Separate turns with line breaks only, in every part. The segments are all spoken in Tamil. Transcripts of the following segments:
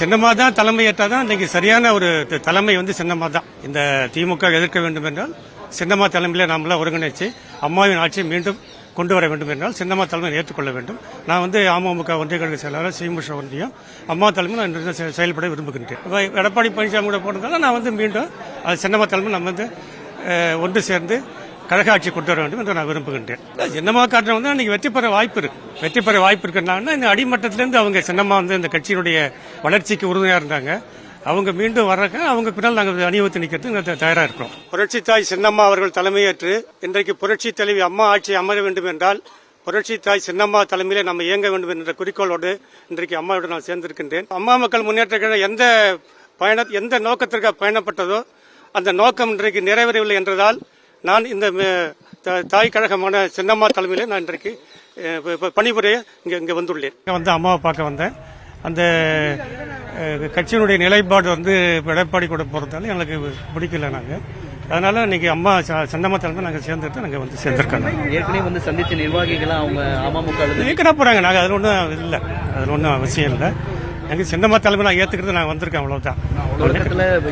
சின்னம்மா தான் தலைமை ஏற்றாதான் இன்னைக்கு சரியான ஒரு தலைமை சின்னம்மா தான். இந்த திமுக எதிர்க்க வேண்டும் என்றால் சின்னம்மா தலைமையில நாமெல்லாம் ஒருங்கிணைச்சு அம்மாவின் ஆட்சியை மீண்டும் கொண்டு வர வேண்டும் என்றால் சின்னம்மா தலைமையை ஏற்றுக்கொள்ள வேண்டும். நான் அமமுக ஒன்றிய கழக செயலாளர் சீமுஷ ஒன்றியம் அம்மா தலைமையில் நான் செயல்பட விரும்புகின்றேன். எடப்பாடி பழனிசாமி கூட போனதால நான் மீண்டும் அது சின்னம்மா தலைமை நம்ம ஒன்று சேர்ந்து கழக ஆட்சி கொண்டு வர வேண்டும் என்று நான் விரும்புகின்றேன். சின்னம்மா காட்டுறவங்க இன்னைக்கு வெற்றி பெற வாய்ப்பு இருக்குன்னா இந்த அடிமட்டத்திலிருந்து அவங்க சின்னம்மா இந்த கட்சியினுடைய வளர்ச்சிக்கு உறுதுணையா இருந்தாங்க. அவங்க மீண்டும் வர்றாங்க. அவங்க பின்னால் நாங்கள் அணிவகுத்து நிற்கிறதுக்கு தயாரா இருக்கிறோம். புரட்சி தாய் சின்னம்மா அவர்கள் தலைமையேற்று இன்றைக்கு புரட்சி தலைவி அம்மா ஆட்சி அமர வேண்டும் என்றால் புரட்சி தாய் சின்னம்மா தலைமையிலே நம்ம இயங்க வேண்டும் என்ற குறிக்கோளோடு இன்றைக்கு அம்மாவோடு நான் சேர்ந்திருக்கின்றேன். அம்மா மக்கள் முன்னேற்ற கழகம் எந்த நோக்கத்திற்காக பயணப்பட்டதோ அந்த நோக்கம் இன்றைக்கு நிறைவேறவில்லை என்றதால் நான் இந்த தாய் கழகமான சின்னம்மா தலைமையிலே நான் இன்றைக்கு பணிபுரிய இங்கே வந்துள்ளேன். அம்மாவை பார்க்க வந்தேன். அந்த கட்சியினுடைய நிலைப்பாடு எடப்பாடி கூட போறதால எங்களுக்கு பிடிக்கல. அதனால இன்னைக்கு அம்மா சின்னம்மா தலைமை நாங்கள் சேர்ந்துட்டு நாங்கள் சேர்ந்திருக்கோம்.
ஏற்கனவே சந்திச்ச நிர்வாகிகள் அவங்க அமமுக
நீக்கிற போறாங்க. நாங்கள் அதில் ஒன்றும் இல்லை, அதில் ஒன்றும் அவசியம் இல்லை. எங்க சின்னம்மா தலைமை நான் ஏத்துக்கிறது நான் வந்திருக்கேன், அவ்வளவுதான்.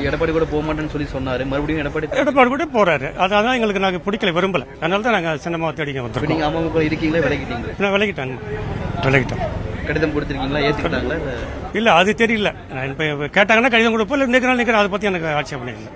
எடப்பாடி கூட போக மாட்டேன்னு சொல்லி சொன்னாரு. மறுபடியும்
எடப்பாடி கூட போறாரு. அதான் எங்களுக்கு நாங்க பிடிக்கல, விரும்பல. அதனால தான் நாங்க சின்னம்மா தேடிக்க வந்திருக்கோம்.
நீங்க அமமுக இருக்கீங்களா? விலகிட்டீங்க?
விலகிட்டோம்.
கடிதம் கொடுத்திருக்கீங்களா? ஏத்துக்கிட்டாங்களா?
இல்ல அது தெரியல. கேட்டாங்கன்னா கடிதம் கொடுப்போம். இல்லை நிற்கிறேன் அதை பத்தி எனக்கு ஆட்சேபனை இல்லை.